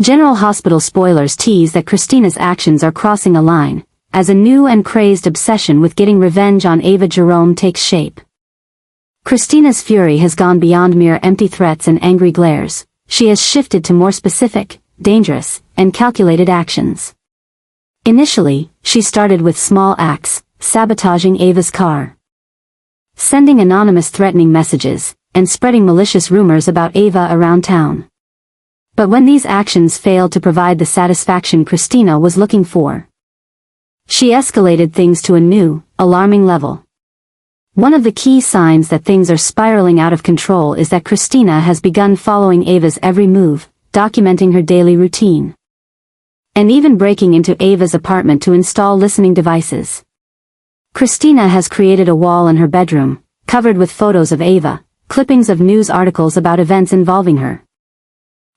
General Hospital spoilers tease that Kristina's actions are crossing a line, as a new and crazed obsession with getting revenge on Ava Jerome takes shape. Kristina's fury has gone beyond mere empty threats and angry glares. She has shifted to more specific, dangerous, and calculated actions. Initially, she started with small acts, sabotaging Ava's car, sending anonymous threatening messages, and spreading malicious rumors about Ava around town. But when these actions failed to provide the satisfaction Kristina was looking for, she escalated things to a new, alarming level. One of the key signs that things are spiraling out of control is that Kristina has begun following Ava's every move, documenting her daily routine, and even breaking into Ava's apartment to install listening devices. Kristina has created a wall in her bedroom, covered with photos of Ava, clippings of news articles about events involving her,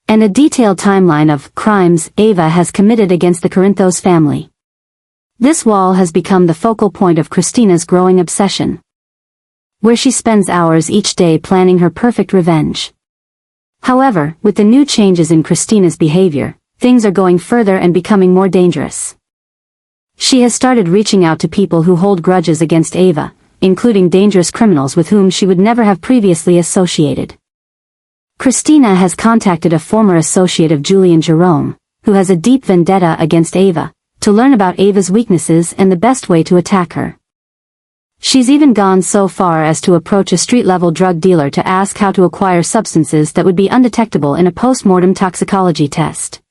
and a detailed timeline of crimes Ava has committed against the Corinthos family. This wall has become the focal point of Kristina's growing obsession, where she spends hours each day planning her perfect revenge. However, with the new changes in Kristina's behavior, things are going further and becoming more dangerous. She has started reaching out to people who hold grudges against Ava, including dangerous criminals with whom she would never have previously associated. Kristina has contacted a former associate of Julian Jerome, who has a deep vendetta against Ava, to learn about Ava's weaknesses and the best way to attack her. She's even gone so far as to approach a street-level drug dealer to ask how to acquire substances that would be undetectable in a post-mortem toxicology test.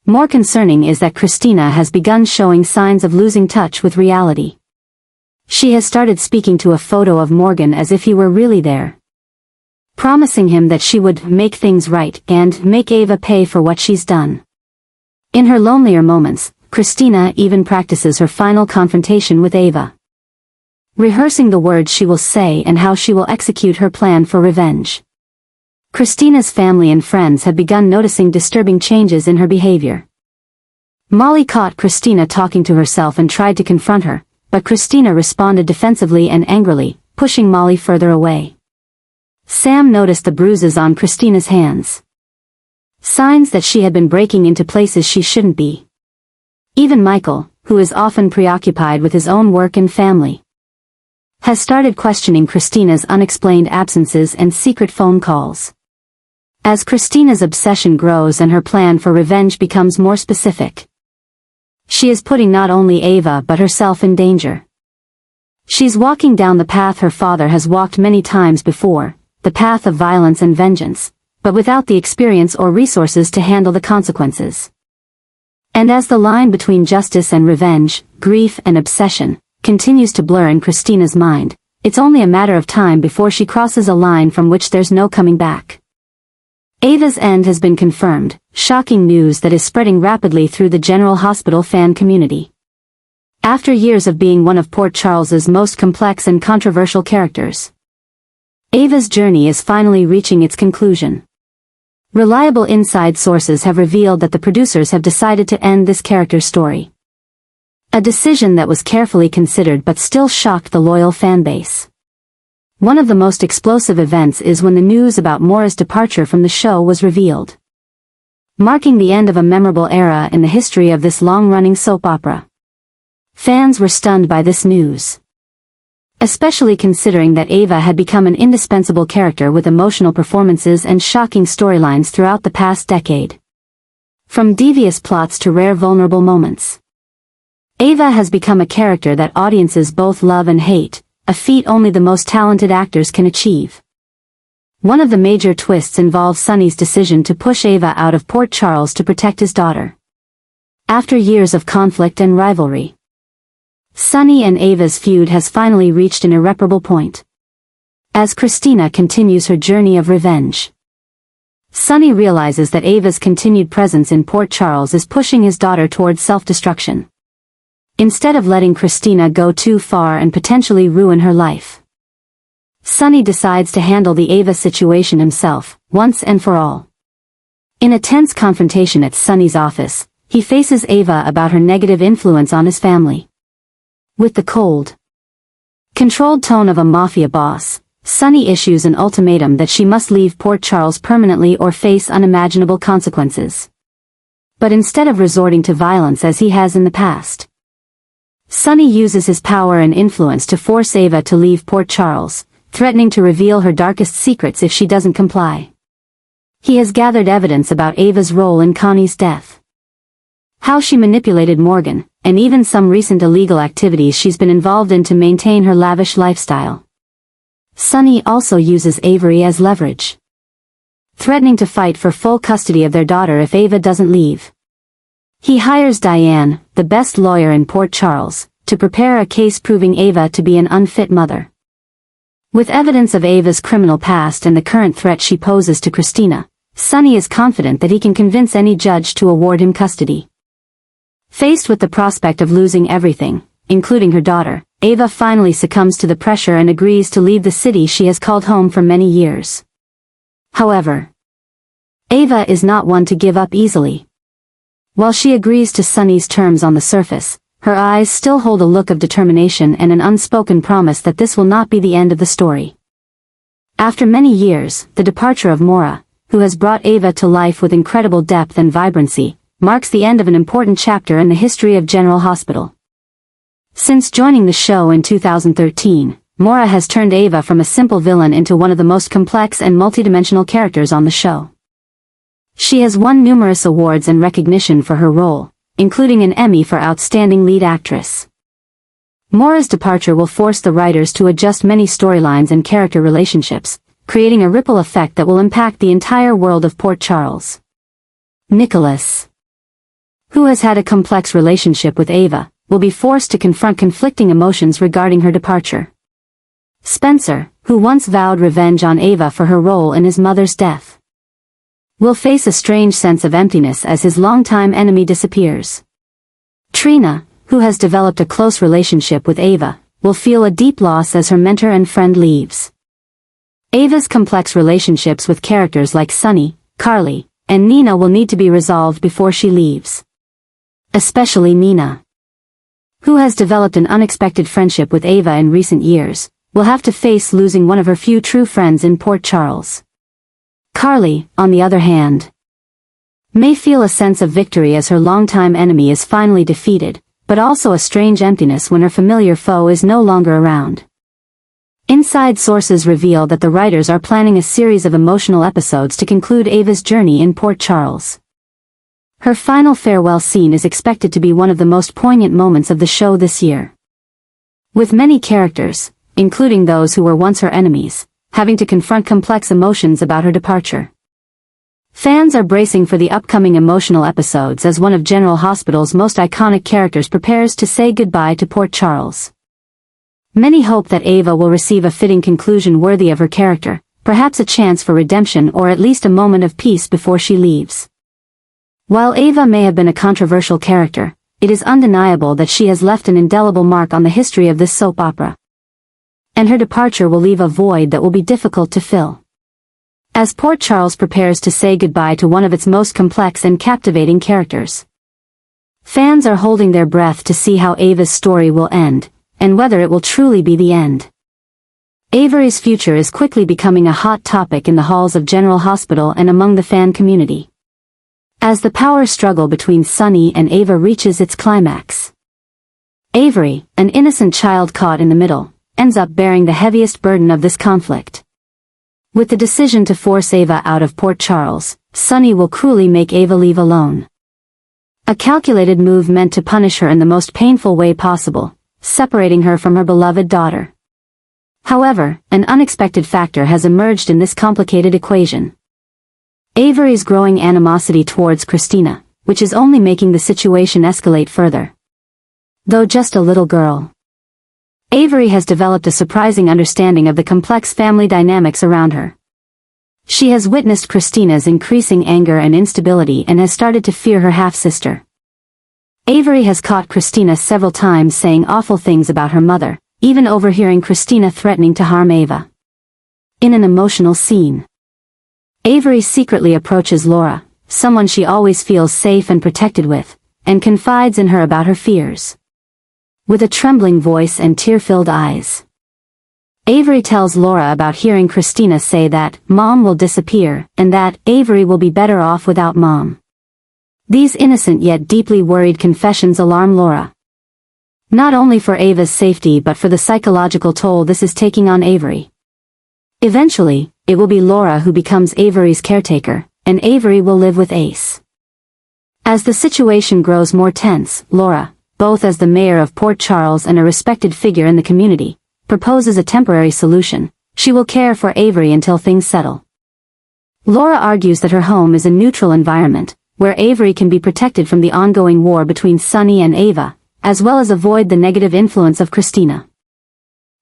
More concerning is that Kristina has begun showing signs of losing touch with reality. She has started speaking to a photo of Morgan as if he were really there, promising him that she would make things right and make Ava pay for what she's done. In her lonelier moments, Kristina even practices her final confrontation with Ava, rehearsing the words she will say and how she will execute her plan for revenge. Kristina's family and friends have begun noticing disturbing changes in her behavior. Molly caught Kristina talking to herself and tried to confront her, but Kristina responded defensively and angrily, pushing Molly further away. Sam noticed the bruises on Kristina's hands, signs that she had been breaking into places she shouldn't be. Even Michael, who is often preoccupied with his own work and family, has started questioning Kristina's unexplained absences and secret phone calls. As Kristina's obsession grows and her plan for revenge becomes more specific, she is putting not only Ava but herself in danger. She's walking down the path her father has walked many times before, the path of violence and vengeance, but without the experience or resources to handle the consequences. And as the line between justice and revenge, grief and obsession, continues to blur in Kristina's mind, it's only a matter of time before she crosses a line from which there's no coming back. Ava's end has been confirmed, shocking news that is spreading rapidly through the General Hospital fan community. After years of being one of Port Charles's most complex and controversial characters, Ava's journey is finally reaching its conclusion. Reliable inside sources have revealed that the producers have decided to end this character's story, a decision that was carefully considered but still shocked the loyal fanbase. One of the most explosive events is when the news about Maura's departure from the show was revealed, marking the end of a memorable era in the history of this long-running soap opera. Fans were stunned by this news, especially considering that Ava had become an indispensable character with emotional performances and shocking storylines throughout the past decade. From devious plots to rare vulnerable moments, Ava has become a character that audiences both love and hate, a feat only the most talented actors can achieve. One of the major twists involves Sonny's decision to push Ava out of Port Charles to protect his daughter. After years of conflict and rivalry, Sonny and Ava's feud has finally reached an irreparable point. As Kristina continues her journey of revenge, Sonny realizes that Ava's continued presence in Port Charles is pushing his daughter towards self-destruction. Instead of letting Kristina go too far and potentially ruin her life, Sonny decides to handle the Ava situation himself, once and for all. In a tense confrontation at Sonny's office, he faces Ava about her negative influence on his family. With the cold, controlled tone of a mafia boss, Sonny issues an ultimatum that she must leave Port Charles permanently or face unimaginable consequences. but instead of resorting to violence as he has in the past. Sonny uses his power and influence to force Ava to leave Port Charles, threatening to reveal her darkest secrets if she doesn't comply. He has gathered evidence about Ava's role in Connie's death, how she manipulated Morgan, and even some recent illegal activities she's been involved in to maintain her lavish lifestyle. Sonny also uses Avery as leverage, threatening to fight for full custody of their daughter if Ava doesn't leave. He hires Diane, the best lawyer in Port Charles, to prepare a case proving Ava to be an unfit mother. With evidence of Ava's criminal past and the current threat she poses to Kristina, Sonny is confident that he can convince any judge to award him custody. Faced with the prospect of losing everything, including her daughter, Ava finally succumbs to the pressure and agrees to leave the city she has called home for many years. However, Ava is not one to give up easily. While she agrees to Sonny's terms on the surface, her eyes still hold a look of determination and an unspoken promise that this will not be the end of the story. After many years, the departure of Maura, who has brought Ava to life with incredible depth and vibrancy, marks the end of an important chapter in the history of General Hospital. Since joining the show in 2013, Maura has turned Ava from a simple villain into one of the most complex and multidimensional characters on the show. She has won numerous awards and recognition for her role, including an Emmy for Outstanding Lead Actress. Maura's departure will force the writers to adjust many storylines and character relationships, creating a ripple effect that will impact the entire world of Port Charles. Nicholas, who has had a complex relationship with Ava, will be forced to confront conflicting emotions regarding her departure. Spencer, who once vowed revenge on Ava for her role in his mother's death, will face a strange sense of emptiness as his longtime enemy disappears. Trina, who has developed a close relationship with Ava, will feel a deep loss as her mentor and friend leaves. Ava's complex relationships with characters like Sonny, Carly, and Nina will need to be resolved before she leaves. Especially Nina, who has developed an unexpected friendship with Ava in recent years, will have to face losing one of her few true friends in Port Charles. Carly, on the other hand, may feel a sense of victory as her longtime enemy is finally defeated, but also a strange emptiness when her familiar foe is no longer around. Inside sources reveal that the writers are planning a series of emotional episodes to conclude Ava's journey in Port Charles. Her final farewell scene is expected to be one of the most poignant moments of the show this year, with many characters, including those who were once her enemies, having to confront complex emotions about her departure. Fans are bracing for the upcoming emotional episodes as one of General Hospital's most iconic characters prepares to say goodbye to Port Charles. Many hope that Ava will receive a fitting conclusion worthy of her character, perhaps a chance for redemption or at least a moment of peace before she leaves. While Ava may have been a controversial character, it is undeniable that she has left an indelible mark on the history of this soap opera, and her departure will leave a void that will be difficult to fill. As Port Charles prepares to say goodbye to one of its most complex and captivating characters, fans are holding their breath to see how Ava's story will end, and whether it will truly be the end. Avery's future is quickly becoming a hot topic in the halls of General Hospital and among the fan community, as the power struggle between Sonny and Ava reaches its climax. Avery, an innocent child caught in the middle, ends up bearing the heaviest burden of this conflict. With the decision to force Ava out of Port Charles, Sonny will cruelly make Ava leave alone. A calculated move meant to punish her in the most painful way possible, separating her from her beloved daughter. However, an unexpected factor has emerged in this complicated equation: Avery's growing animosity towards Kristina, which is only making the situation escalate further. Though just a little girl, Avery has developed a surprising understanding of the complex family dynamics around her. She has witnessed Kristina's increasing anger and instability and has started to fear her half-sister. Avery has caught Kristina several times saying awful things about her mother, even overhearing Kristina threatening to harm Ava. In an emotional scene, Avery secretly approaches Laura, someone she always feels safe and protected with, and confides in her about her fears. With a trembling voice and tear-filled eyes, Avery tells Laura about hearing Kristina say that Mom will disappear, and that Avery will be better off without Mom. These innocent yet deeply worried confessions alarm Laura. Not only for Ava's safety but for the psychological toll this is taking on Avery. Eventually, it will be Laura who becomes Avery's caretaker, and Avery will live with Ace. As the situation grows more tense, Laura, both as the mayor of Port Charles and a respected figure in the community, proposes a temporary solution. She will care for Avery until things settle. Laura argues that her home is a neutral environment, where Avery can be protected from the ongoing war between Sonny and Ava, as well as avoid the negative influence of Kristina.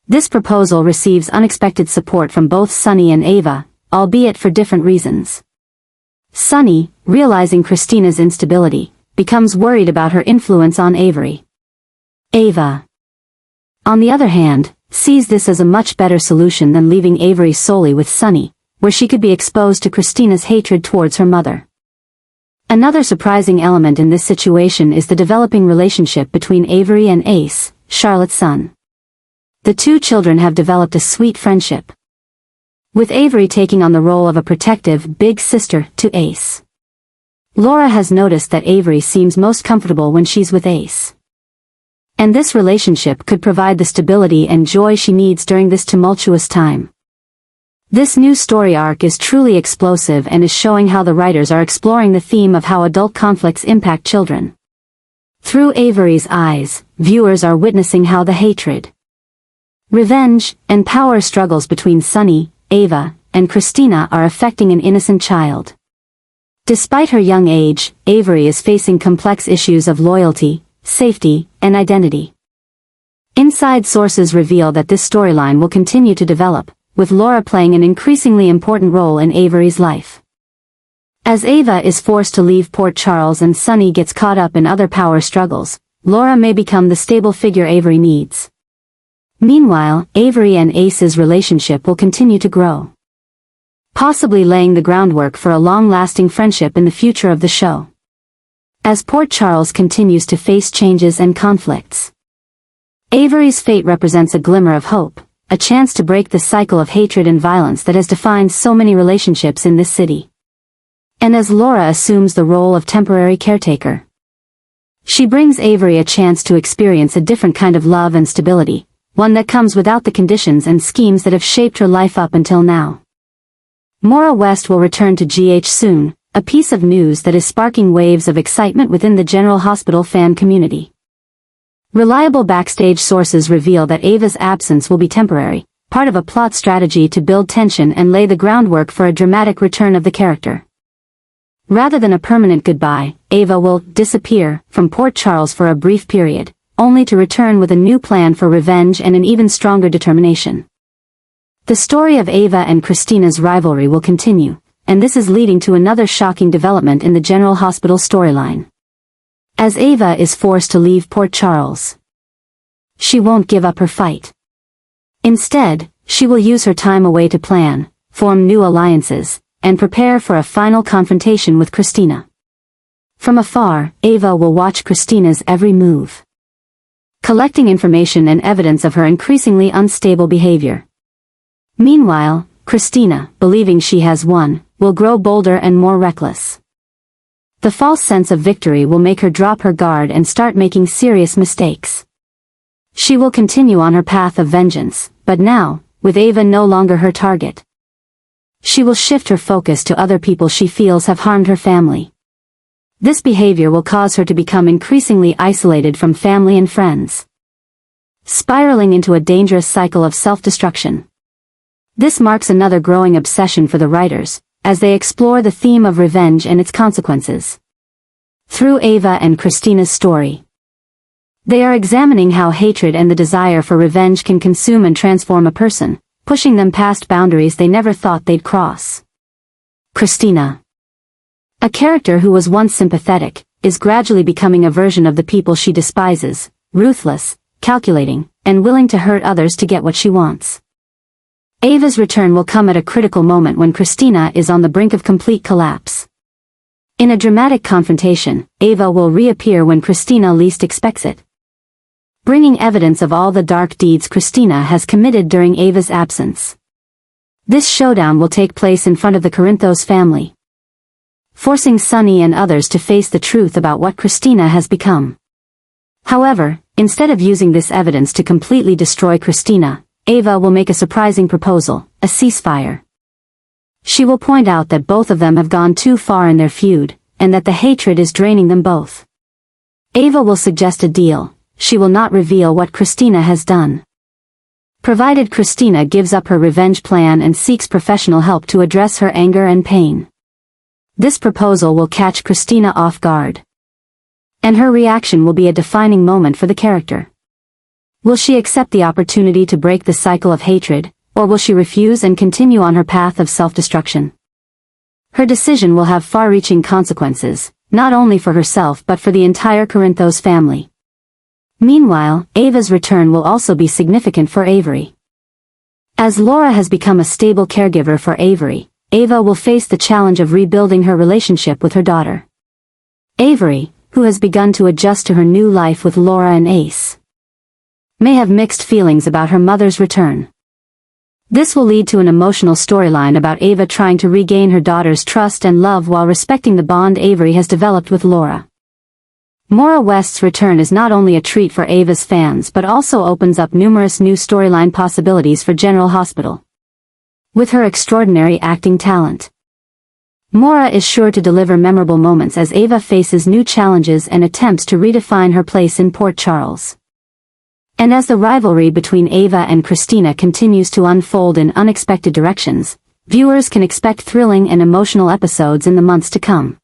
This proposal receives unexpected support from both Sonny and Ava, albeit for different reasons. Sonny, realizing Kristina's instability, becomes worried about her influence on Avery. Ava, on the other hand, sees this as a much better solution than leaving Avery solely with Sonny, where she could be exposed to Kristina's hatred towards her mother. Another surprising element in this situation is the developing relationship between Avery and Ace, Charlotte's son. The two children have developed a sweet friendship, with Avery taking on the role of a protective big sister to Ace. Laura has noticed that Avery seems most comfortable when she's with Ace. And this relationship could provide the stability and joy she needs during this tumultuous time. This new story arc is truly explosive and is showing how the writers are exploring the theme of how adult conflicts impact children. Through Avery's eyes, viewers are witnessing how the hatred, revenge, and power struggles between Sonny, Ava, and Kristina are affecting an innocent child. Despite her young age, Avery is facing complex issues of loyalty, safety, and identity. Inside sources reveal that this storyline will continue to develop, with Laura playing an increasingly important role in Avery's life. As Ava is forced to leave Port Charles and Sonny gets caught up in other power struggles, Laura may become the stable figure Avery needs. Meanwhile, Avery and Ace's relationship will continue to grow, possibly laying the groundwork for a long-lasting friendship in the future of the show. As Port Charles continues to face changes and conflicts, Avery's fate represents a glimmer of hope, a chance to break the cycle of hatred and violence that has defined so many relationships in this city. And as Laura assumes the role of temporary caretaker, she brings Avery a chance to experience a different kind of love and stability, one that comes without the conditions and schemes that have shaped her life up until now. Maura West will return to GH soon, a piece of news that is sparking waves of excitement within the General Hospital fan community. Reliable backstage sources reveal that Ava's absence will be temporary, part of a plot strategy to build tension and lay the groundwork for a dramatic return of the character. Rather than a permanent goodbye, Ava will disappear from Port Charles for a brief period, only to return with a new plan for revenge and an even stronger determination. The story of Ava and Kristina's rivalry will continue, and this is leading to another shocking development in the General Hospital storyline. As Ava is forced to leave Port Charles, she won't give up her fight. Instead, she will use her time away to plan, form new alliances, and prepare for a final confrontation with Kristina. From afar, Ava will watch Kristina's every move, collecting information and evidence of her increasingly unstable behavior. Meanwhile, Kristina, believing she has won, will grow bolder and more reckless. The false sense of victory will make her drop her guard and start making serious mistakes. She will continue on her path of vengeance, but now, with Ava no longer her target, she will shift her focus to other people she feels have harmed her family. This behavior will cause her to become increasingly isolated from family and friends, spiraling into a dangerous cycle of self-destruction. This marks another growing obsession for the writers, as they explore the theme of revenge and its consequences. Through Ava and Kristina's story, they are examining how hatred and the desire for revenge can consume and transform a person, pushing them past boundaries they never thought they'd cross. Kristina, a character who was once sympathetic, is gradually becoming a version of the people she despises, ruthless, calculating, and willing to hurt others to get what she wants. Ava's return will come at a critical moment when Kristina is on the brink of complete collapse. In a dramatic confrontation, Ava will reappear when Kristina least expects it, bringing evidence of all the dark deeds Kristina has committed during Ava's absence. This showdown will take place in front of the Corinthos family, forcing Sonny and others to face the truth about what Kristina has become. However, instead of using this evidence to completely destroy Kristina, Ava will make a surprising proposal, a ceasefire. She will point out that both of them have gone too far in their feud, and that the hatred is draining them both. Ava will suggest a deal. She will not reveal what Kristina has done. Provided Kristina gives up her revenge plan and seeks professional help to address her anger and pain. This proposal will catch Kristina off guard. And her reaction will be a defining moment for the character. Will she accept the opportunity to break the cycle of hatred, or will she refuse and continue on her path of self-destruction? Her decision will have far-reaching consequences, not only for herself but for the entire Corinthos family. Meanwhile, Ava's return will also be significant for Avery. As Laura has become a stable caregiver for Avery, Ava will face the challenge of rebuilding her relationship with her daughter. Avery, who has begun to adjust to her new life with Laura and Ace, may have mixed feelings about her mother's return. This will lead to an emotional storyline about Ava trying to regain her daughter's trust and love while respecting the bond Avery has developed with Laura. Maura West's return is not only a treat for Ava's fans but also opens up numerous new storyline possibilities for General Hospital. With her extraordinary acting talent, Maura is sure to deliver memorable moments as Ava faces new challenges and attempts to redefine her place in Port Charles. And as the rivalry between Ava and Kristina continues to unfold in unexpected directions, viewers can expect thrilling and emotional episodes in the months to come.